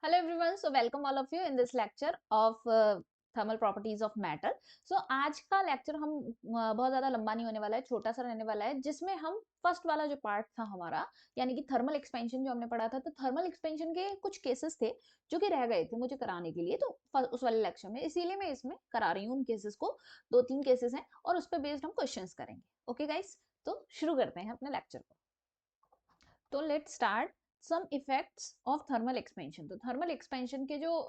Hello everyone, so welcome all of you in this lecture of thermal properties of metal. So आज का lecture हम बहुत ज्यादा लंबा नहीं होने वाला है, छोटा सा रहने वाला है, जिसमें हम फर्स्ट वाला जो पार्ट था हमारा यानी कि थर्मल एक्सपेंशन जो हमने पढ़ा था, तो थर्मल एक्सपेंशन के कुछ केसेस थे जो कि रह गए थे मुझे कराने के लिए, तो उस वाले लेक्चर में इसीलिए मैं इसमें करा रही हूँ उन केसेस को। 2-3 केसेस हैं और उस पर बेस्ड हम क्वेश्चंस करेंगे। ओके गाइस, तो शुरू करते हैं अपने लेक्चर को। तो let start some effects of thermal expansion. तो थर्मल एक्सपेंशन के जो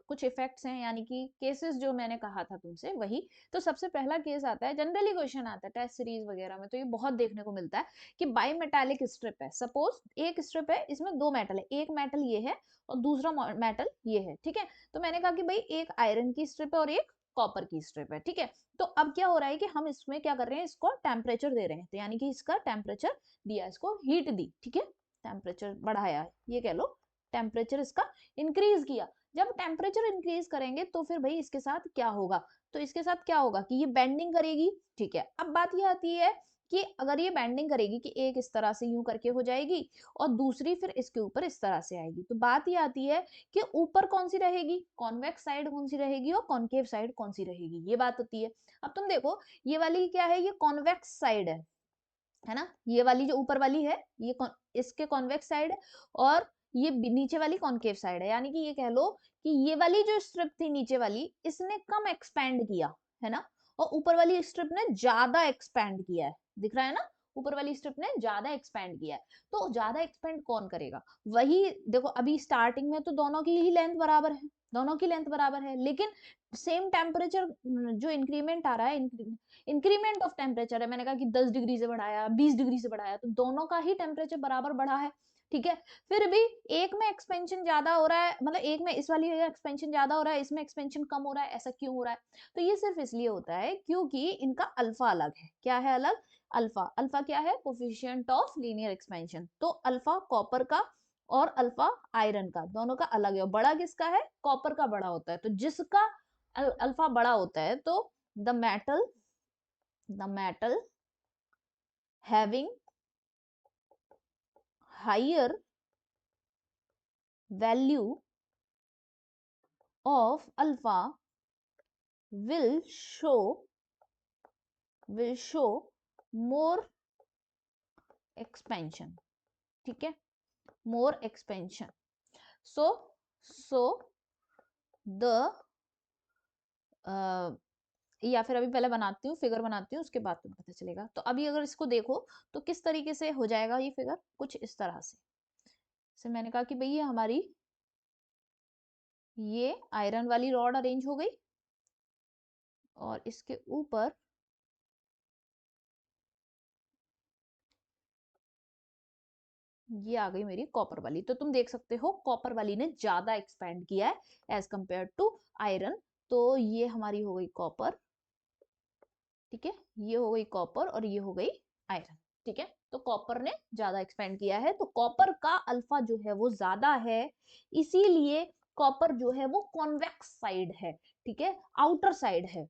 कुछ इफेक्ट्स हैं यानी कि केसेस जो मैंने कहा था तुमसे वही। तो सबसे पहला केस आता है, जनरली क्वेश्चन आता है टेस्ट सीरीज वगैरह में, तो ये बहुत देखने को मिलता है कि बाई मेटालिक स्ट्रिप है। सपोज एक स्ट्रिप है, इसमें दो मेटल है, एक मेटल ये है और दूसरा मेटल ये है, ठीक है। तो मैंने कहा कि भाई एक आयरन की स्ट्रिप है और एक कॉपर की स्ट्रिप है, ठीक है। तो अब क्या हो रहा है कि हम इसमें क्या कर रहे हैं, इसको टेम्परेचर दे रहे हैं, तो यानी कि इसका टेम्परेचर दिया, इसको हीट दी, ठीक है, टेम्परेचर बढ़ाया, ये कह लो टेम्परेचर इसका इंक्रीज किया। जब टेम्परेचर इंक्रीज करेंगे तो फिर भाई इसके साथ क्या होगा, तो इसके साथ क्या होगा कि ये बेंडिंग करेगी, ठीक है। अब बात ये आती है कि अगर ये बेंडिंग करेगी कि एक इस तरह से यूं करके हो जाएगी और दूसरी फिर इसके ऊपर इस तरह से आएगी, तो बात ये आती है कि ऊपर कौन सी रहेगी, कॉन्वेक्स साइड कौन सी रहेगी और कॉन्केव साइड कौन सी रहेगी, ये बात होती है। अब तुम देखो ये वाली क्या है, ये कॉन्वेक्स साइड है ना, ये वाली जो ऊपर वाली है ये इसके कॉन्वेक्स साइड है और ये नीचे वाली कॉन्केव साइड है, यानी कि ये कह लो कि ये वाली जो स्ट्रिप थी नीचे वाली, इसने कम एक्सपेंड किया है ना, और ऊपर वाली स्ट्रिप ने ज्यादा एक्सपेंड किया है, दिख रहा है ना, ऊपर वाली स्ट्रिप ने ज्यादा एक्सपेंड किया है। तो ज्यादा एक्सपेंड कौन करेगा, वही देखो अभी स्टार्टिंग में तो दोनों की ही लेंथ बराबर है, दोनों की लेंथ बराबर है, लेकिन सेम टेम्परेचर जो इंक्रीमेंट आ रहा है, इंक्रीमेंट ऑफ टेम्परेचर है, मैंने कहा कि 10 डिग्री से बढ़ाया 20 डिग्री से बढ़ाया, तो दोनों का ही टेम्परेचर बराबर बढ़ा है, ठीक है। फिर भी एक में एक्सपेंशन ज्यादा हो रहा है, मतलब एक में इस वाली एक्सपेंशन ज्यादा हो रहा है, इसमें एक्सपेंशन कम हो रहा है, ऐसा क्यों हो रहा है, तो ये सिर्फ इसलिए होता है क्योंकि इनका अल्फा अलग है। क्या है अलग, अल्फा, अल्फा क्या है, कोफिशिएंट ऑफ लीनियर एक्सपेंशन। तो अल्फा कॉपर का और अल्फा आयरन का, दोनों का अलग है, और बड़ा किसका है, कॉपर का बड़ा होता है। तो जिसका अल्फा बड़ा होता है तो the metal having higher value of alpha will show more expansion, ठीक है, more expansion. So the या फिर अभी पहले बनाती हूँ, फिगर बनाती हूँ, उसके बाद तुम्हें पता चलेगा। तो अभी अगर इसको देखो तो किस तरीके से हो जाएगा ये फिगर, कुछ इस तरह से मैंने कहा कि भाई ये हमारी ये आयरन वाली रॉड अरेंज हो गई और इसके ऊपर ये आ गई मेरी कॉपर वाली। तो तुम देख सकते हो कॉपर वाली ने ज्यादा एक्सपेंड किया है एज कंपेयर टू आयरन। तो ये हमारी हो गई कॉपर, ठीक है, ये हो गई कॉपर और ये हो गई आयरन, ठीक है। तो कॉपर ने ज्यादा एक्सपेंड किया है, तो कॉपर का अल्फा जो है वो ज्यादा है, इसीलिए कॉपर जो है वो कॉन्वेक्स साइड है, ठीक है, आउटर साइड है।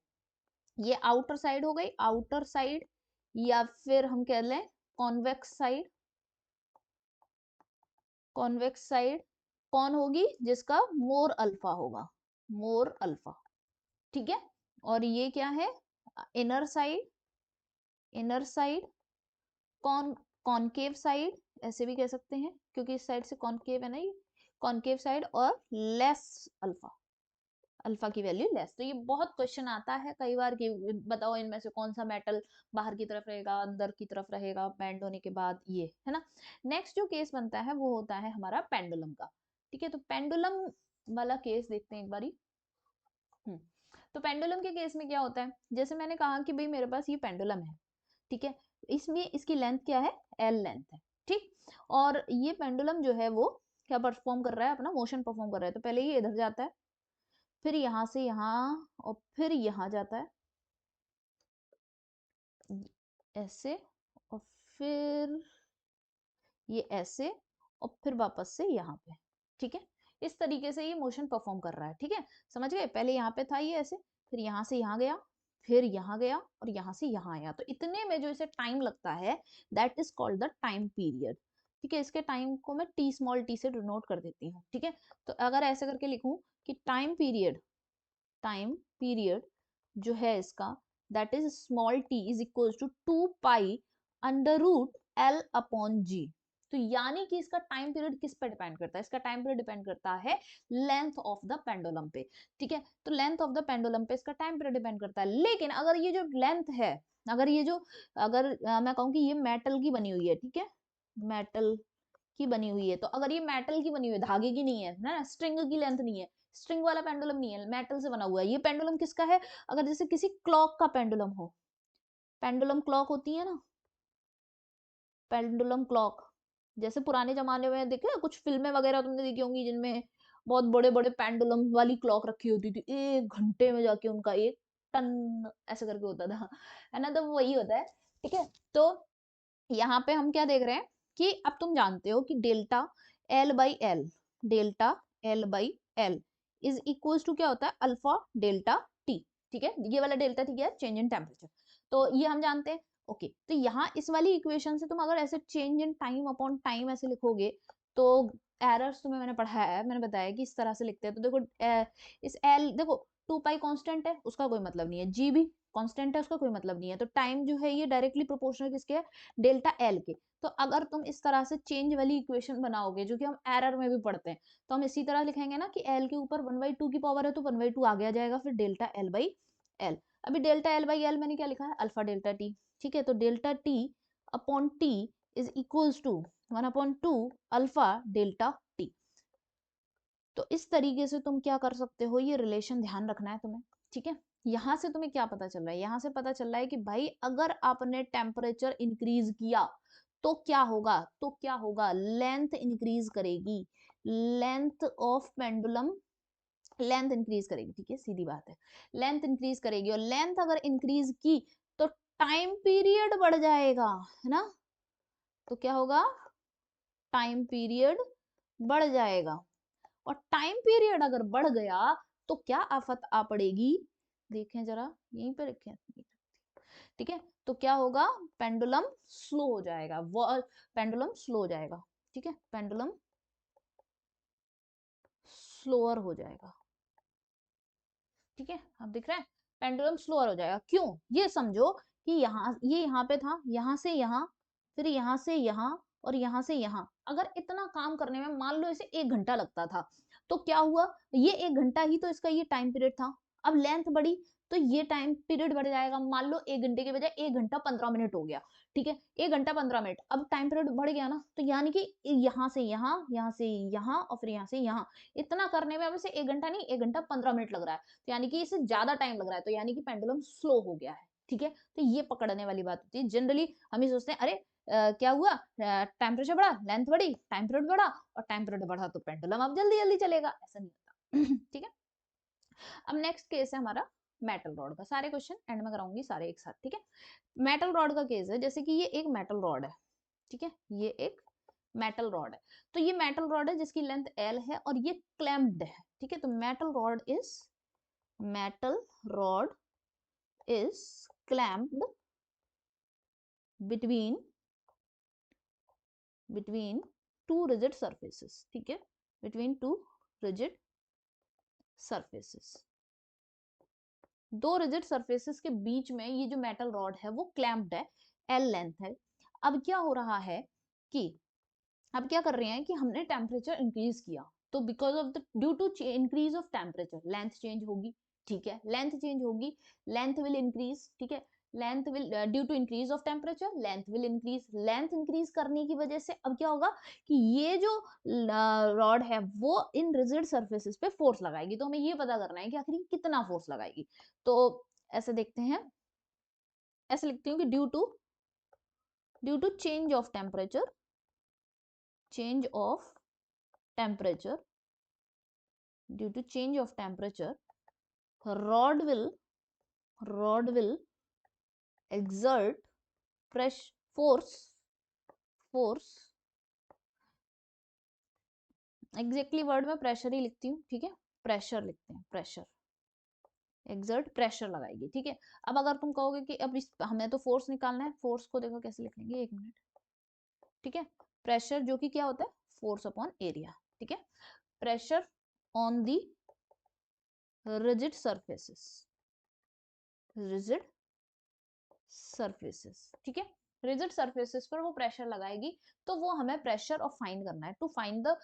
ये आउटर साइड हो गई, आउटर साइड, या फिर हम कह लें कॉन्वेक्स साइड। कॉन्वेक्स साइड कौन होगी, जिसका मोर अल्फा होगा, मोर अल्फा, ठीक है। और ये क्या है, इनर साइड, इनर साइड कौन, कॉनकेव साइड, ऐसे भी कह सकते हैं क्योंकि इस साइड से कॉनकेव है ना, ये कॉनकेव साइड और लेस अल्फा, अल्फा की वैल्यू लेस। तो ये बहुत क्वेश्चन आता है कई बार कि बताओ इनमें से कौन सा मेटल बाहर की तरफ रहेगा, अंदर की तरफ रहेगा बैंड होने के बाद, ये है ना। नेक्स्ट जो केस बनता है वो होता है हमारा पेंडुलम का, ठीक है। तो पेंडुलम वाला केस देखते हैं एक बारी। हम्म, तो पेंडुलम के केस में क्या होता है, जैसे मैंने कहा कि भाई मेरे पास ये पेंडुलम है, ठीक है, इसमें इसकी लेंथ क्या है, एल लेंथ है, ठीक। और ये पेंडुलम जो है वो क्या परफॉर्म कर रहा है, अपना मोशन परफॉर्म कर रहा है। तो पहले ये इधर जाता है, फिर यहां से यहाँ और फिर यहाँ जाता है ऐसे, और फिर ये ऐसे, और फिर वापस से यहाँ पे, ठीक है। इस तरीके से ये मोशन परफॉर्म कर रहा है, ठीक है, समझ गए। पहले यहाँ पे था ये ऐसे, फिर यहाँ से यहाँ गया, फिर यहाँ गया और यहाँ से यहाँ आया। तो इतने में जो इसे टाइम लगता है that is called the time period, ठीक है, इसके टाइम को मैं टी स्मॉल टी से डिनोट कर देती हूँ, ठीक है। तो अगर ऐसे करके लिखूं कि टाइम पीरियड जो है इसका, that is small T is equal to 2 pi under root L upon G. तो यानी कि इसका टाइम पीरियड किस पे डिपेंड करता है, इसका टाइम पीरियड डिपेंड करता है लेंथ ऑफ द पेंडुलम पे, ठीक है। तो लेंथ ऑफ द पेंडुलम पे इसका टाइम पीरियड डिपेंड करता है। लेकिन अगर ये जो लेंथ है, अगर ये जो, अगर मैं कहूँ कि ये मेटल की बनी हुई है, ठीक है, मेटल की बनी हुई है, तो अगर ये मेटल की बनी हुई है, धागे की नहीं है ना, स्ट्रिंग की लेंथ नहीं है, स्ट्रिंग वाला पेंडुलम नहीं है, मेटल से बना हुआ है, ये पेंडुलम किसका है? अगर जैसे किसी क्लॉक का पेंडुलम हो, पेंडुलम क्लॉक होती है ना, पेंडुलम क्लॉक, जैसे पुराने जमाने में देखे कुछ फिल्में वगैरह तुमने देखी होंगी जिनमें बहुत बड़े बड़े पेंडुलम वाली क्लॉक रखी होती थी, 1 घंटे में जाके उनका 1 टन ऐसे करके होता था, है ना, तो वही होता है, ठीक है। तो यहाँ पे हम क्या देख रहे हैं कि अब तुम जानते हो कि delta L by L is equal to क्या होता है, अल्फा डेल्टा टी, ठीक है। ये वाला डेल्टा टी क्या है, चेंज इन टेम्परेचर, तो ये हम जानते हैं। ओके, तो यहाँ इस वाली इक्वेशन से तुम अगर ऐसे change in time upon time ऐसे लिखोगे तो एरर्स तुम्हें मैंने पढ़ाया है, मैंने बताया कि इस तरह से लिखते हैं। तो देखो इस एल देखो 2 पाई कांस्टेंट है, उसका कोई मतलब नहीं है, जी भी कांस्टेंट है, उसका कोई मतलब नहीं है, तो टाइम जो है ये डायरेक्टली प्रोपोर्शनल किसके है, डेल्टा एल के। तो अगर तुम इस तरह से चेंज वाली इक्वेशन बनाओगे, जो कि हम एरर में भी पढ़ते हैं, तो हम इसी तरह लिखेंगे ना कि एल के ऊपर 1/2 की पावर है तो 1/2 आगे आ जाएगा, फिर डेल्टा एल बाई एल। अभी डेल्टा एल बाई एल मैंने क्या लिखा है, अल्फा डेल्टा टी, ठीक है। तो delta T upon T is equals to 1/2 alpha delta T. तो इस तरीके से तुम क्या कर सकते हो, ये रिलेशन ध्यान रखना है तुम्हें, ठीक है। यहां से तुम्हें क्या पता चल रहा है, यहां से पता चल रहा है कि भाई अगर आपने टेम्परेचर इंक्रीज किया तो क्या होगा, तो क्या होगा, लेंथ इंक्रीज करेगी, length of pendulum length increase करेगी, ठीक है, सीधी बात है, लेंथ इंक्रीज करेगी, और लेंथ अगर इंक्रीज की तो टाइम पीरियड बढ़ जाएगा, है ना। तो क्या होगा, टाइम पीरियड बढ़ जाएगा, और टाइम पीरियड अगर बढ़ गया तो क्या आफत आ पड़ेगी, देखें जरा, यहीं पे रखें, ठीक है। तो क्या होगा, पेंडुलम स्लो हो जाएगा, वो पेंडुलम स्लो हो जाएगा, ठीक है, पेंडुलम स्लोअर हो जाएगा, ठीक है। अब दिख रहा है, पेंडुलम स्लोअर हो जाएगा, क्यों, ये समझो कि यहाँ पे था, यहाँ से यहाँ, फिर यहाँ से यहाँ, और यहाँ से यहाँ, अगर इतना काम करने में मान लो इसे 1 घंटा लगता था, तो क्या हुआ, ये 1 घंटा ही तो इसका ये टाइम पीरियड था, अब लेंथ बढ़ी तो ये टाइम पीरियड बढ़ जाएगा, मान लो 1 घंटे के बजाय 1 घंटा 15 मिनट हो गया, ठीक है, 1 घंटा 15 मिनट, अब टाइम पीरियड बढ़ गया ना, तो यानी कि यहाँ से यहाँ, यहाँ से यहाँ, और फिर यहाँ से यहाँ, इतना करने में अब इसे 1 घंटा नहीं, 1 घंटा 15 मिनट लग रहा है, तो यानी कि इसे ज्यादा टाइम लग रहा है, तो यानी कि पेंडुलम स्लो हो गया है, ठीक है। तो ये पकड़ने वाली बात होती है, जनरली हम ही सोचते हैं अरे क्या हुआ, टेम्परेचर बढ़ा, लेंथ बढ़ी, टाइम पीरियड बढ़ा, और टाइम पीरियड बढ़ा तो पेंडुलम अब जल्दी जल्दी चलेगा, ऐसा नहीं होता ठीक है। अब नेक्स्ट केस है हमारा मेटल रॉड का, सारे क्वेश्चन एंड में कराऊंगी सारे एक साथ, ठीक है। मेटल रॉड का केस है, जैसे कि ये एक मेटल रॉड है, ठीक है, ये एक मेटल रॉड है, तो ये मेटल रॉड है जिसकी लेंथ एल है और ये क्लैम्प्ड है, ठीक है। तो metal rod is clamped between between two rigid surfaces, ठीक है, बिटवीन टू रिजिड सरफेसेस, दो रिजिड सरफेसेस के बीच में ये जो मेटल रॉड है वो क्लैम्प्ड है, एल लेंथ है। अब क्या हो रहा है कि अब क्या कर रहे हैं कि हमने टेम्परेचर इंक्रीज किया, तो because of the due to increase of temperature length change होगी, ठीक है, लेंथ चेंज होगी, लेंथ विल इंक्रीज, ठीक है, length will due to increase of temperature length will increase, length increase करने की वजह से अब क्या होगा कि ये जो रॉड है वो इन रिजिड सरफेसेस पे फोर्स लगाएगी, तो हमें ये पता करना है कि आखिर कितना फोर्स लगाएगी। तो ऐसे देखते हैं, ऐसे लिखती हूँ कि due to change of temperature, change of temperature, due to change of temperature, rod will exert pressure force, exactly word में प्रेशर ही लिखती हूँ, ठीक है, प्रेशर लिखते हैं, प्रेशर, एक्सर्ट प्रेशर लगाएगी, ठीक है। अब अगर तुम कहोगे कि अब हमें तो फोर्स निकालना है, फोर्स को देखो कैसे लिख लेंगे, 1 मिनट, ठीक है। प्रेशर जो कि क्या होता है, फोर्स अपॉन एरिया, ठीक है। Pressure on the rigid surfaces, rigid surfaces, ठीक है। रिजिड सरफेसेस पर वो प्रेशर लगाएगी, तो वो हमें प्रेशर ऑफ फाइंड करना है, टू फाइंड द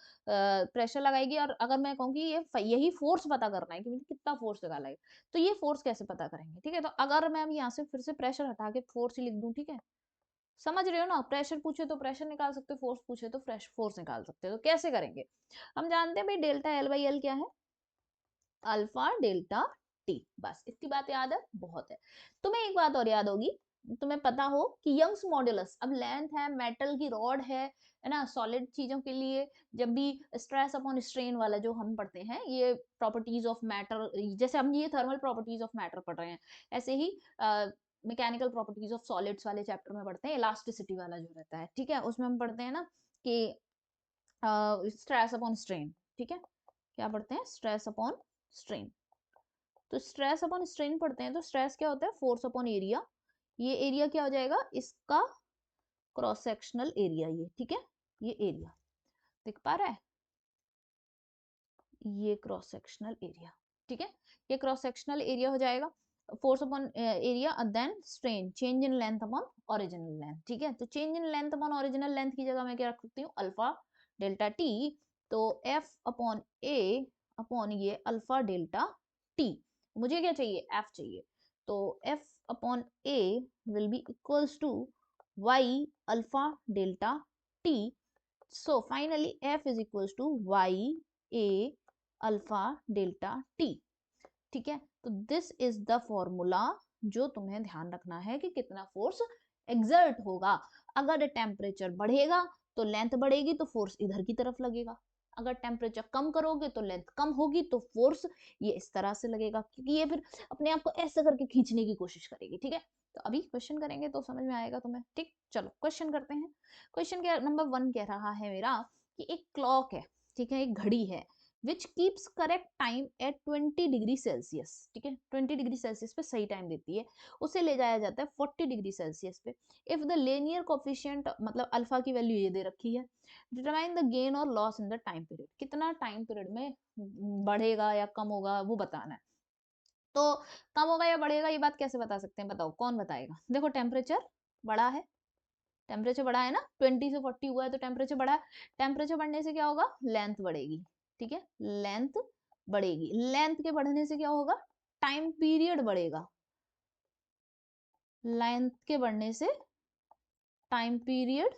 प्रेशर लगाएगी। और अगर मैं कहूँ कि ये यही फोर्स पता करना है कि मुझे कितना फोर्स लगा है, तो ये फोर्स कैसे पता करेंगे, ठीक है। तो अगर मैं यहाँ से फिर से प्रेशर हटा के फोर्स ही लिख दूं, ठीक है, समझ रहे हो ना, प्रेशर पूछे तो प्रेशर निकाल सकते हो, फोर्स पूछे तो फ्रेश फोर्स निकाल सकते हो। तो कैसे करेंगे, हम जानते हैं भाई डेल्टा एल बाई एल क्या है, अल्फा डेल्टा टी, बस इतनी बात याद है, बहुत है। तुम्हें एक बात और याद होगी, तुम्हें पता हो कि यंग्स मॉड्यूलस, अब लेंथ है, मेटल की रॉड है ना, सॉलिड चीजों के लिए जब भी स्ट्रेस अपॉन स्ट्रेन वाला जो हम पढ़ते हैं, ये प्रॉपर्टीज ऑफ मैटर, जैसे हम ये थर्मल प्रॉपर्टीज ऑफ मैटर पढ़ रहे हैं, ऐसे ही मैकेनिकल प्रॉपर्टीज ऑफ सॉलिड्स वाले चैप्टर में पढ़ते हैं, इलास्टिसिटी वाला जो रहता है, ठीक है, उसमें हम पढ़ते हैं ना कि स्ट्रेस अपॉन स्ट्रेन, ठीक है, क्या पढ़ते हैं, स्ट्रेस अपॉन स्ट्रेन। तो स्ट्रेस अपॉन स्ट्रेन पढ़ते हैं, तो स्ट्रेस क्या होता है, फोर्स अपॉन एरिया, ये एरिया क्या हो जाएगा, इसका क्रॉस सेक्शनल एरिया, ये ठीक है, ये एरिया दिख पा रहा है, ये क्रॉस सेक्शनल एरिया, ठीक है, ये क्रॉस सेक्शनल एरिया हो जाएगा, force upon area, then strain, change in length upon original length, ठीक है। तो change in length upon original length की जगह मैं क्या रख सकती हूँ, अल्फा डेल्टा टी, तो एफ अपॉन ए अपॉन ये अल्फा डेल्टा टी, मुझे क्या चाहिए, एफ चाहिए, तो F upon A will be equals to Y alpha delta T, so finally f is equals to y a alpha delta T, ठीक है। तो दिस इज द फॉर्मूला जो तुम्हें ध्यान रखना है कि कितना फोर्स एक्सर्ट होगा। अगर टेम्परेचर बढ़ेगा तो लेंथ बढ़ेगी, तो फोर्स इधर की तरफ लगेगा, अगर टेम्परेचर कम करोगे तो लेंथ कम होगी, तो फोर्स ये इस तरह से लगेगा, क्योंकि ये फिर अपने आप को ऐसे करके खींचने की कोशिश करेगी, ठीक है। तो अभी क्वेश्चन करेंगे तो समझ में आएगा तुम्हें, ठीक, चलो क्वेश्चन करते हैं। क्वेश्चन क्या नंबर 1 कह रहा है मेरा कि एक क्लॉक है, ठीक है, एक घड़ी है, which keeps correct time at 20 degree Celsius, ठीक है, 20 डिग्री सेल्सियस पे सही टाइम देती है, उसे ले जाया जाता है 40 डिग्री सेल्सियस पे। इफ द लीनियर कोफिशिएंट, मतलब अल्फा की वैल्यू ये दे रखी है, डिटरमाइन द गेन और loss in the time period, कितना टाइम पीरियड में बढ़ेगा या कम होगा वो बताना है। तो कम होगा या बढ़ेगा ये बात कैसे बता सकते हैं, बताओ कौन बताएगा। देखो टेम्परेचर बढ़ा है, टेम्परेचर बढ़ा है ना, 20 से 40 हुआ है तो टेम्परेचर बढ़ा है, टेम्परेचर बढ़ने से क्या होगा, लेंथ बढ़ेगी, ठीक है, लेंथ बढ़ेगी, लेंथ के बढ़ने से क्या होगा, टाइम पीरियड बढ़ेगा, लेंथ के बढ़ने से टाइम पीरियड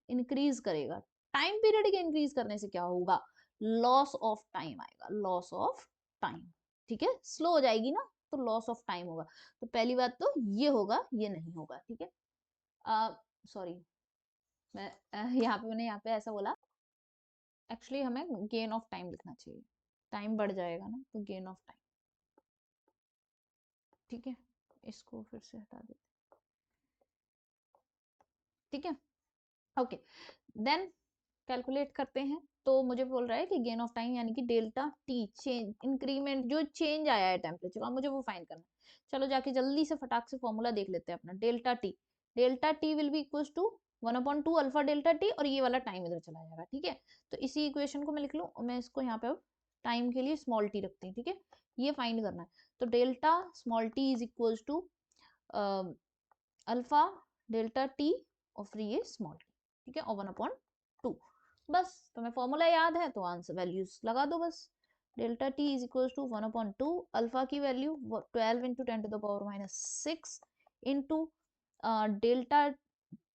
इंक्रीज करेगा, टाइम पीरियड के इंक्रीज करने से क्या होगा, लॉस ऑफ टाइम आएगा, लॉस ऑफ टाइम, ठीक है, स्लो हो जाएगी ना, तो लॉस ऑफ टाइम होगा। तो पहली बात तो ये होगा, ये नहीं होगा, ठीक है। सॉरी, मैं यहाँ पे मैंने यहाँ पे ऐसा बोला, एक्चुअली हमें गेन ऑफ टाइम लिखना चाहिए, टाइम बढ़ जाएगा ना तो गेन ऑफ टाइम, ठीक है, इसको फिर से हटा देते, ठीक है, ओके। देन कैलकुलेट करते हैं, तो मुझे बोल रहा है कि गेन ऑफ टाइम यानी कि डेल्टा टी, चेंज इंक्रीमेंट जो चेंज आया है टेम्परेचर का, मुझे वो फाइंड करना है। चलो जाके जल्दी से फटाक से फॉर्मूला देख लेते हैं अपना, delta T will be equal to 1/2 alpha delta T, और ये वाला टाइम इधर चला जाएगा, ठीक है। तो इसी इक्वेशन को मैं लिख लूँ, मैं इसको यहाँ पे अब टाइम के लिए स्मॉल टी रखती हूँ, ठीक है, ये फाइंड करना है। तो delta small T is equal to alpha delta T और फिर ये स्मॉल टी, ठीक है, और 1/2, बस तुम्हें फॉर्मूला याद है तो आंसर वैल्यूज लगा दो बस। Delta T is equal to 1/2, alpha की value 12 into 10⁻⁻6 into delta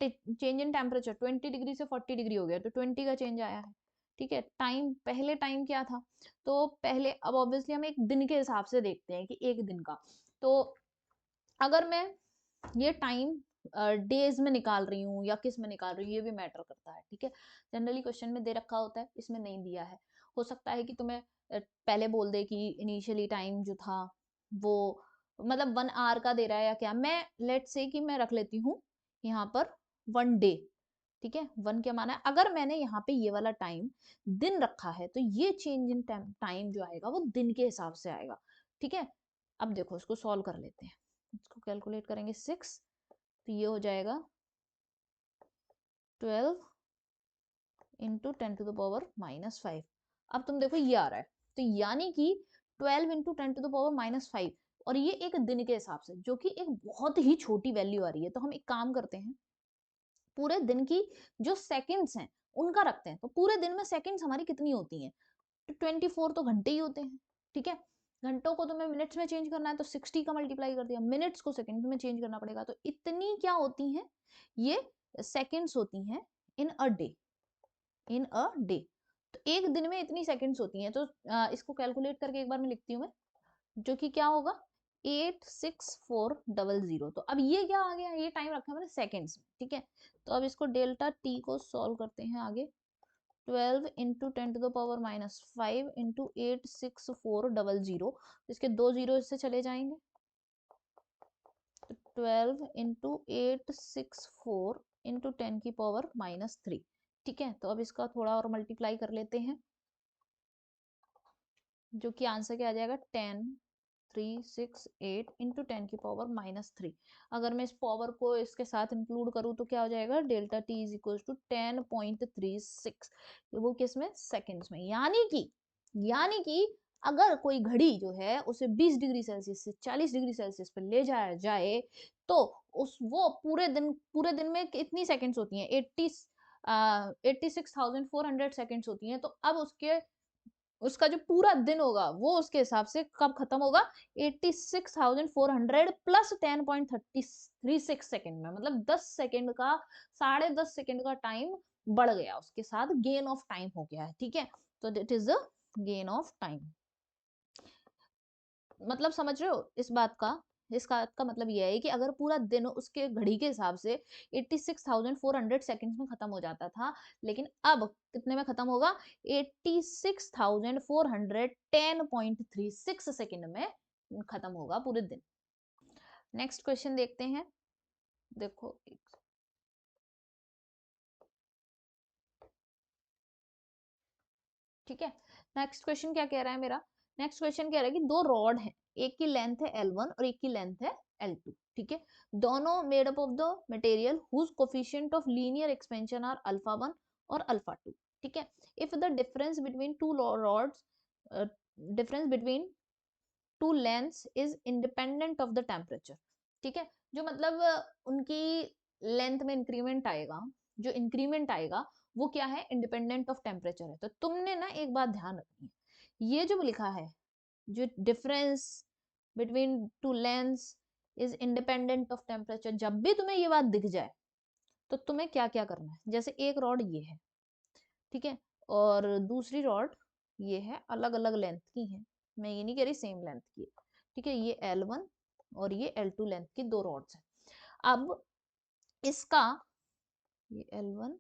change in temperature 20 degree से 40 डिग्री हो गया, तो 20 का चेंज आया है, ठीक है। टाइम, पहले टाइम क्या था, तो पहले, अब ऑब्वियसली हम एक दिन के हिसाब से देखते हैं कि एक दिन का, तो अगर मैं ये टाइम डेज में निकाल रही हूँ या किस में निकाल रही हूँ, ये भी मैटर करता है, ठीक है। जनरली क्वेश्चन में दे रखा होता है, इसमें नहीं दिया है, हो सकता है कि तुम्हें पहले बोल दे कि इनिशियली टाइम जो था वो मतलब 1 आवर का दे रहा है या क्या, मैं लेट से कि मैं रख लेती हूँ यहाँ पर 1 डे, ठीक है, 1 क्या माना है, अगर मैंने यहाँ पे ये वाला टाइम दिन रखा है तो ये चेंज इन टाइम जो आएगा वो दिन के हिसाब से आएगा, ठीक है। अब देखो इसको सॉल्व कर लेते हैं, इसको कैलकुलेट करेंगे 6, तो ये हो जाएगा 12 इंटू 10⁻⁻5। अब तुम देखो ये आ रहा है, तो यानी कि 12 इंटू 10⁻⁻5, और ये एक दिन के हिसाब से, जो कि एक बहुत ही छोटी वैल्यू आ रही है। तो हम एक काम करते हैं, पूरे दिन की जो सेकंड्स हैं उनका रखते हैं। तो पूरे दिन में सेकंड्स हमारी कितनी होती हैं? तो 24 तो घंटे ही होते हैं, ठीक है। घंटों को तुम्हें मिनट्स में चेंज करना है, तो 60 का मल्टीप्लाई कर दिया, मिनट्स को सेकंड में चेंज करना पड़ेगा। तो इतनी क्या होती हैं? ये सेकंड्स होती हैं इन a day, in a day. तो एक दिन में इतनी सेकंड्स होती हैं। तो इसको कैलकुलेट करके एक बार मैं लिखती हूँ मैं, जो कि क्या होगा, 86400। तो अब ये क्या आ गया, ये टाइम रखा है मैंने सेकेंड्स में, ठीक है। तो अब इसको डेल्टा टी को सॉल्व करते हैं आगे। 12 इंटू 10⁻⁻5 इंटू 86400, इसके 2 जीरो इससे चले जाएंगे। तो 12 इंटू 864 इंटू 10⁻⁻3, ठीक है। तो अब इसका थोड़ा और मल्टीप्लाई कर लेते हैं, जो कि आंसर क्या आ जाएगा, 10368 इंटू 10⁻⁻3। अगर मैं इस पावर को इसके साथ इंक्लूड करूँ तो क्या हो जाएगा, delta T is equal to 10.36, वो किसमें, सेकेंड्स में। यानी कि अगर कोई घड़ी जो है उसे 20 डिग्री सेल्सियस से 40 डिग्री सेल्सियस पर ले जाया जाए, तो उस वो पूरे दिन में कितनी सेकेंड्स होती हैं, 86,400 सेकेंड्स होती हैं। तो अब उसका जो पूरा दिन होगा वो उसके हिसाब से कब खत्म होगा, 86,400 प्लस 10.36 सेकेंड में, मतलब 10 सेकेंड का, 10.5 सेकेंड का टाइम बढ़ गया, उसके साथ गेन ऑफ टाइम हो गया है, ठीक है। तो that is the gain of time. मतलब समझ रहे हो इस बात का, इसका का मतलब यह है कि अगर पूरा दिन उसके घड़ी के हिसाब से 86,400 सेकंड्स में खत्म हो जाता था, लेकिन अब कितने में खत्म होगा, 86,410.36 सेकंड में खत्म होगा पूरे दिन। नेक्स्ट क्वेश्चन देखते हैं, देखो ठीक है। नेक्स्ट क्वेश्चन क्या कह रहा है मेरा, नेक्स्ट क्वेश्चन कह रहा है कि दो रॉड हैं, एक की लेंथ है L1 और एक की लेंथ है L2, ठीक है। दोनों made up of the material whose coefficient of linear expansion are alpha 1 और अल्फा 2, ठीक है। If the difference between two rods, difference between two lengths is independent of the temperature, ठीक है। जो मतलब उनकी लेंथ में इंक्रीमेंट आएगा, जो इंक्रीमेंट आएगा वो क्या है, इंडिपेंडेंट ऑफ टेम्परेचर है। तो तुमने ना एक बात ध्यान रखनी है, ये जो लिखा है, जो difference between two lengths is independent of temperature, जब भी तुम्हें ये बात दिख जाए तो तुम्हें क्या क्या करना है। जैसे एक रॉड ये है, ठीक है, और दूसरी रॉड ये है, अलग अलग लेंथ की है, मैं ये नहीं कह रही सेम लेंथ की, ठीक है। ये L1 और ये L2 लेंथ की दो रॉड्स हैं। अब इसका, ये L1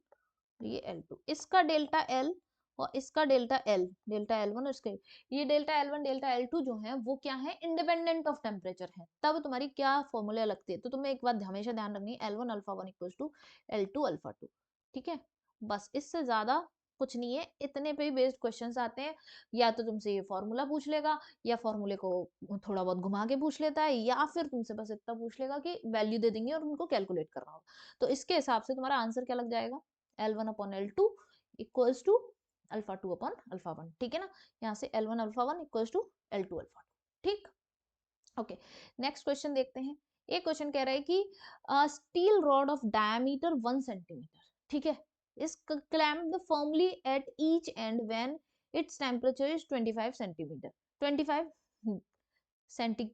ये L2, इसका डेल्टा L और इसका डेल्टा L, डेल्टा L1 और इसका, ये डेल्टा L1 डेल्टा L2 जो है वो क्या है, इंडिपेंडेंट ऑफ टेम्परेचर है। तब तुम्हारी क्या फॉर्मूला लगती है, तो तुम्हें एक बात हमेशा ध्यान रखनी है, L1 alpha 1 equals to L2 alpha 2, ठीक है। बस इससे ज्यादा कुछ नहीं है, इतने पे ही बेस्ड क्वेश्चंस आते हैं। या तो तुमसे ये फॉर्मूला पूछ लेगा, या फॉर्मूले को थोड़ा बहुत घुमा के पूछ लेता है, या फिर तुमसे बस इतना पूछ लेगा कि वैल्यू दे देंगे और उनको कैलकुलेट करना होगा। तो इसके हिसाब से तुम्हारा आंसर क्या लग जाएगा, L1 upon L2 equals to alpha 2 upon alpha 1, ठीक है ना। यहाँ से L1 alpha 1 equals to L2 alpha 2, ठीक। ओके, नेक्स्ट क्वेश्चन देखते हैं। एक क्वेश्चन कह रहा है कि steel rod of diameter 1 centimetre, ठीक है, is clamped firmly at each end when its temperature is 25 centimetre, 25 centi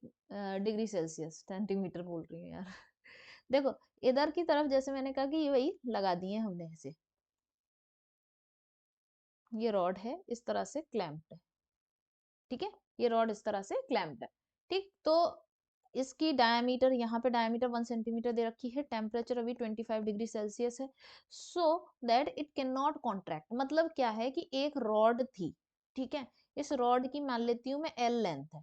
degree Celsius, centimetre बोल रही हूँ यार। देखो इधर की तरफ जैसे मैंने कहा कि ये वही लगा दिए हमने ऐसे, ये रॉड है इस तरह से क्लैम्प्ड है, ठीक है, ये रॉड इस तरह से क्लैम्प्ड है, ठीक। तो इसकी डायमीटर, यहाँ पे डायमीटर 1 सेंटीमीटर दे रखी है, टेम्परेचर अभी 25 डिग्री सेल्सियस है, so that it can not contract. मतलब क्या है कि एक रॉड थी, ठीक है, इस रॉड की मान लेती हूँ मैं L लेंथ है,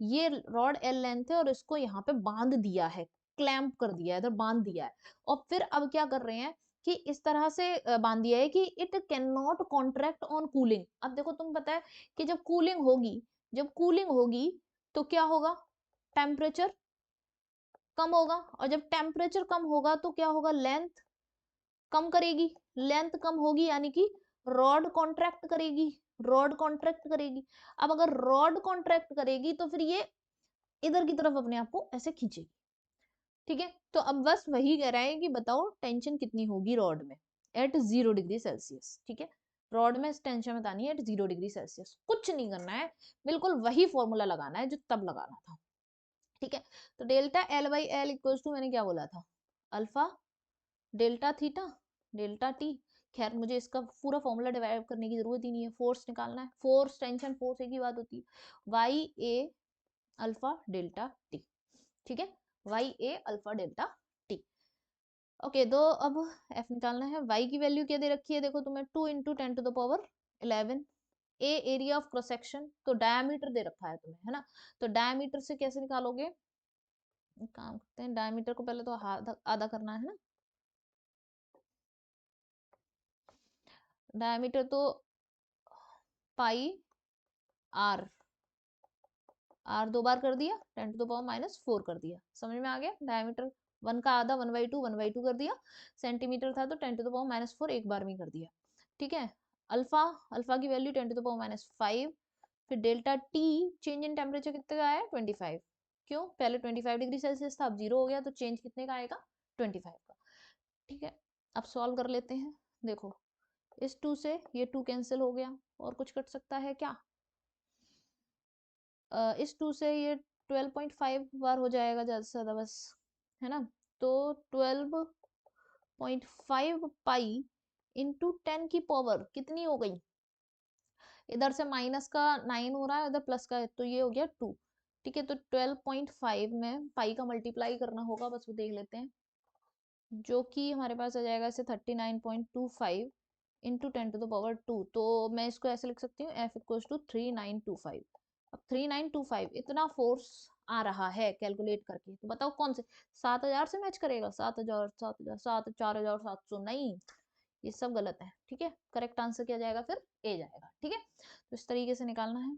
ये रॉड L लेंथ है और इसको यहाँ पे बांध दिया है, क्लैम्प कर दिया है, इधर बांध दिया है। और फिर अब क्या कर रहे हैं कि इस तरह से बांध दिया है कि it can not contract on cooling. अब देखो तुम पता है कि जब कूलिंग होगी, जब कूलिंग होगी तो क्या होगा, टेम्परेचर कम होगा, और जब टेम्परेचर कम होगा तो क्या होगा, लेंथ कम करेगी, लेंथ कम होगी यानी कि रॉड कॉन्ट्रैक्ट करेगी, रॉड कॉन्ट्रैक्ट करेगी। अब अगर रॉड कॉन्ट्रैक्ट करेगी तो फिर ये इधर की तरफ अपने आप को ऐसे खींचेगी, ठीक है। तो अब बस वही कह रहा है कि बताओ टेंशन कितनी होगी रॉड में एट 0 डिग्री सेल्सियस, ठीक है। रॉड में टेंशन बतानी है एट 0 डिग्री सेल्सियस, कुछ नहीं करना है, बिल्कुल वही फॉर्मूला लगाना है जो तब लगाना था, ठीक है। तो delta L by L equals to, मैंने क्या बोला था, alpha delta theta delta T. खैर मुझे इसका पूरा फॉर्मूला डिराइव करने की जरूरत ही नहीं है, फोर्स निकालना है, फोर्स टेंशन फोर्स एक ही बात होती है, वाई ए अल्फा डेल्टा टी, ठीक है, वाई ए अल्फा डेल्टा टी। ओके, तो अब एफ निकालना है। वाई की वैल्यू क्या दे रखी है, देखो तुम्हें 2 × 10⁻11। ए एरिया ऑफ क्रॉस सेक्शन, तो डायमीटर दे रखा है तुम्हें, है ना। तो डायमीटर से कैसे निकालोगे, एक काम करते हैं, डायमीटर को पहले तो आधा आधा करना है ना। डायमीटर तो पाई आर, आर 2 बार कर दिया, 10⁻⁻4 कर दिया, समझ में आ गया। डायमीटर 1 का आधा 1/2 कर दिया, सेंटीमीटर था तो 10⁻⁻4 एक बार में कर दिया, ठीक है। अल्फा, अल्फा की वैल्यू 10⁻⁵, फिर delta T change in temperature कितने का आया 25, क्यों, पहले 25 डिग्री सेल्सियस था, अब 0 हो गया, तो चेंज कितने का आएगा 25 का, ठीक है। अब सॉल्व कर लेते हैं, देखो इस 2 से ये 2 कैंसिल हो गया, और कुछ कट सकता है क्या, इस 2 से ये 12.5 बार हो जाएगा ज्यादा से ज्यादा बस, है ना। तो 12.5 पाई इंटू 10 की पावर कितनी हो गई, इधर से माइनस का 9 हो रहा है, इधर प्लस का है, तो ये हो गया 2, ठीक है। तो 12.5 में पाई का मल्टीप्लाई करना होगा, बस वो देख लेते हैं, जो कि हमारे पास आ जाएगा ऐसे 39.25 इंटू 10⁻²। तो मैं इसको ऐसे लिख सकती हूँ, एफ इक्वल्स टू 3925। अब 3925 इतना फोर्स आ रहा है कैलकुलेट करके, तो बताओ कौन से 7000 से मैच करेगा, 7000 7000 7 4700, नहीं, ये सब गलत है, ठीक है। करेक्ट आंसर क्या जाएगा फिर, ए जाएगा, ठीक है। तो इस तरीके से निकालना है।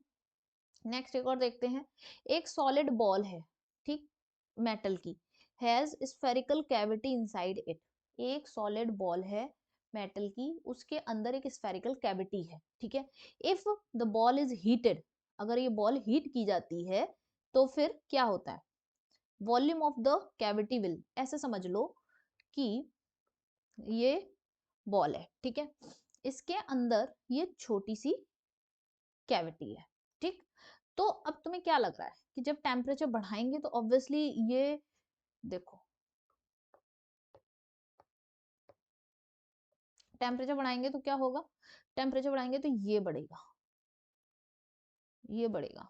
नेक्स्ट एक और देखते हैं, एक सॉलिड बॉल है, ठीक, मेटल की, has spherical cavity inside it. एक सॉलिड बॉल है मेटल की, उसके अंदर एक स्फेरिकल कैविटी है, ठीक है। If the ball is heated, अगर ये बॉल हीट की जाती है तो फिर क्या होता है, volume of the cavity will, ऐसे समझ लो कि ये बॉल है, ठीक है, इसके अंदर ये छोटी सी कैविटी है, ठीक। तो अब तुम्हें क्या लग रहा है कि जब टेम्परेचर बढ़ाएंगे तो ऑब्वियसली ये, देखो टेम्परेचर बढ़ाएंगे तो क्या होगा, टेम्परेचर बढ़ाएंगे तो ये बढ़ेगा, ये बढ़ेगा,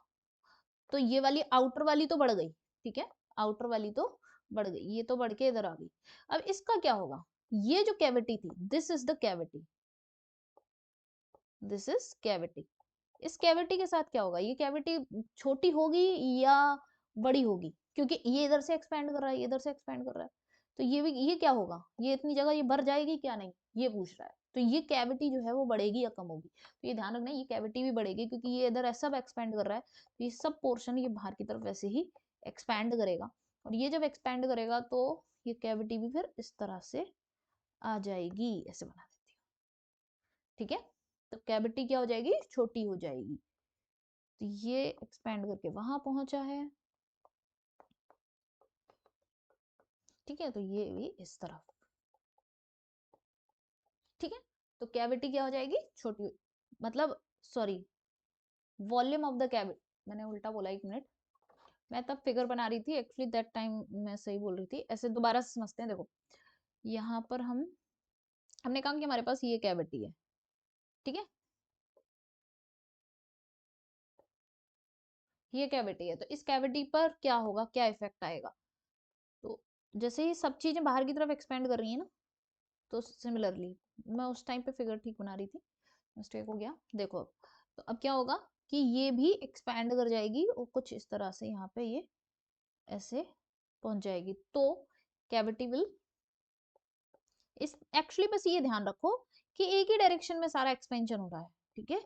तो ये वाली आउटर वाली तो बढ़ गई, ठीक है, आउटर वाली तो बढ़ गई, ये तो बढ़ के इधर आ गई। अब इसका क्या होगा, ये जो कैविटी थी, this is the cavity, this is cavity, इस कैविटी के साथ क्या होगा, ये कैविटी छोटी होगी या बड़ी होगी, क्योंकि ये इधर से एक्सपेंड कर रहा है, ये इधर से एक्सपेंड कर रहा है, तो ये भी, ये क्या होगा, ये इतनी जगह ये भर जाएगी क्या, नहीं, ये पूछ रहा है। तो ये कैविटी जो है वो बढ़ेगी या कम होगी, तो ये ध्यान रखना, ये कैविटी भी बढ़ेगी, क्योंकि ये इधर सब एक्सपेंड कर रहा है, तो ये सब पोर्शन ये बाहर की तरफ वैसे ही एक्सपैंड करेगा, और ये जब एक्सपैंड करेगा तो ये कैविटी भी फिर इस तरह से आ जाएगी, ऐसे बना देती हूँ, ठीक है। तो कैविटी क्या हो जाएगी, छोटी हो जाएगी, तो ये एक्सपेंड करके वहां पहुंचा है, ठीक है, तो ये भी इस तरफ, ठीक है। तो कैविटी क्या हो जाएगी, छोटी, मतलब sorry, volume of the cavity, मैंने उल्टा बोला, 1 मिनट, मैं तब फिगर बना रही थी, एक्चुअली दैट टाइम मैं सही बोल रही थी, ऐसे दोबारा से समझते हैं, देखो यहाँ पर हमने कहा कि हमारे पास ये कैविटी है, ठीक है, ये कैविटी है, तो इस कैविटी पर क्या होगा, क्या इफेक्ट आएगा, तो जैसे ही सब चीजें बाहर की तरफ एक्सपेंड कर रही है ना, तो सिमिलरली, मैं उस टाइम पे फिगर ठीक बना रही थी, मिस्टेक हो गया, देखो अब, तो अब क्या होगा कि ये भी एक्सपैंड कर जाएगी और कुछ इस तरह से यहाँ पे ये ऐसे पहुंच जाएगी, तो कैविटी विल, इस एक्चुअली बस ये ध्यान रखो कि एक ही डायरेक्शन में सारा एक्सपेंशन हो रहा है, ठीक है,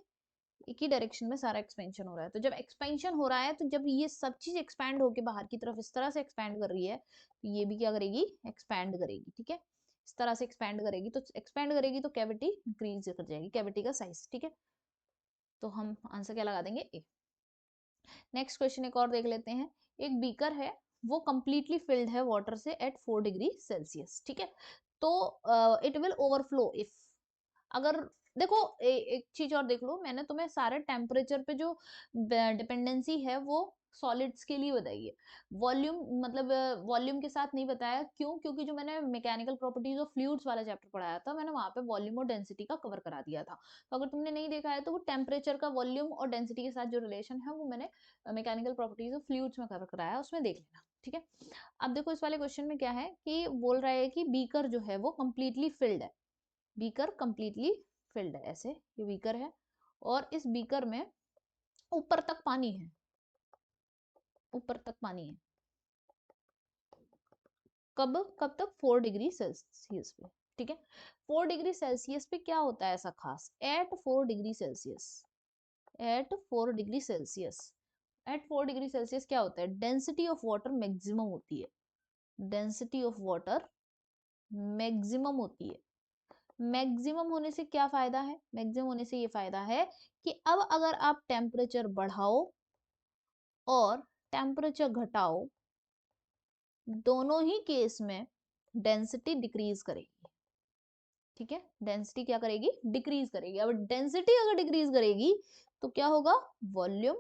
एक ही डायरेक्शन में सारा एक्सपेंशन हो रहा है, तो जब एक्सपेंशन हो रहा है, तो जब ये सब चीज एक्सपैंड होके बाहर की तरफ इस तरह से एक्सपैंड कर रही है, तो ये भी क्या करेगी, एक्सपैंड करेगी, ठीक है। इस तरह से एक्सपेंड करेगी तो कैविटी इंक्रीज कर जाएगी, कैविटी का साइज, ठीक है। तो हम आंसर क्या लगा देंगे, ए। नेक्स्ट क्वेश्चन एक और देख लेते हैं। एक बीकर है, वो कंप्लीटली फिल्ड है वाटर से एट 4 डिग्री सेल्सियस, ठीक है। तो इट विल ओवरफ्लो इफ, अगर देखो एक चीज और देख लो, मैंने तुम्हें सारे टेम्परेचर पे जो डिपेंडेंसी है वो सॉलिड्स के लिए बताई है, वॉल्यूम मतलब वॉल्यूम के साथ नहीं बताया। क्यों? क्योंकि जो मैंने मैकेनिकल प्रॉपर्टीज ऑफ फ्लूइड्स वाला चैप्टर पढ़ाया था, मैंने वहां पे वॉल्यूम और डेंसिटी का कवर करा दिया था। तो अगर तुमने नहीं देखा है तो वो टेम्परेचर का वॉल्यूम और डेंसिटी के साथ जो रिलेशन है वो मैंने मैकेनिकल प्रॉपर्टीज ऑफ फ्लूइड्स में कवर कराया, उसमें देख लेना, ठीक है। अब देखो इस वाले क्वेश्चन में क्या है कि बोल रहा है कि बीकर जो है वो कंप्लीटली फिल्ड है, बीकर कंप्लीटली फिल्ड है, ऐसे ये बीकर है और इस बीकर में ऊपर तक पानी है, ऊपर तक पानी है, कब कब तक, 4 डिग्री सेल्सियस पे, ठीक है। 4 डिग्री सेल्सियस पे क्या होता है ऐसा खास, at 4 degree Celsius, at 4 degree Celsius, at 4 degree Celsius क्या होता है, डेंसिटी ऑफ वाटर मैक्सिमम होती है, डेंसिटी ऑफ वाटर मैक्सिमम होती है। मैक्सिमम होने से क्या फायदा है, मैक्सिमम होने से ये फायदा है कि अब अगर आप टेम्परेचर बढ़ाओ और टेम्परेचर घटाओ, दोनों ही केस में डेंसिटी डिक्रीज करेगी, ठीक है। डेंसिटी क्या करेगी, डिक्रीज करेगी। अब डेंसिटी अगर डिक्रीज करेगी तो क्या होगा, वॉल्यूम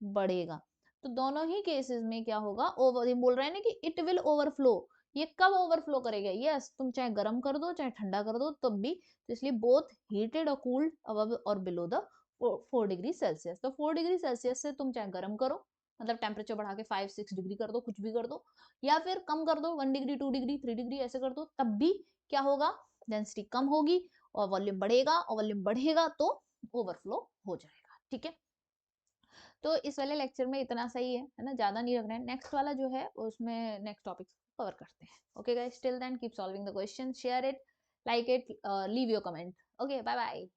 बढ़ेगा। तो दोनों ही केसेस में क्या होगा, ओवर, ये बोल रहे हैं ना कि इट विल ओवरफ्लो, ये कब ओवरफ्लो करेगा, यस तुम चाहे गर्म कर दो चाहे ठंडा कर दो तब भी, तो इसलिए बोथ हीटेड और कूल्ड अबव और बिलो द 4 डिग्री सेल्सियस। तो 4 डिग्री सेल्सियस से तुम चाहे गर्म करो, मतलब टेम्परेचर बढ़ा के 5-6 डिग्री कर दो, कुछ भी कर दो, या फिर कम कर दो 1 डिग्री 2 डिग्री 3 डिग्री ऐसे कर दो, तब भी क्या होगा, डेंसिटी कम होगी और वॉल्यूम बढ़ेगा, और वॉल्यूम बढ़ेगा तो ओवरफ्लो हो जाएगा, ठीक है। तो इस वाले लेक्चर में इतना सही है ना, ज्यादा नहीं रखना है। नेक्स्ट वाला जो है उसमें नेक्स्ट टॉपिक कवर करते हैं। Okay guys, till then keep solving the question, share it, like it, leave your comment. Okay, bye bye.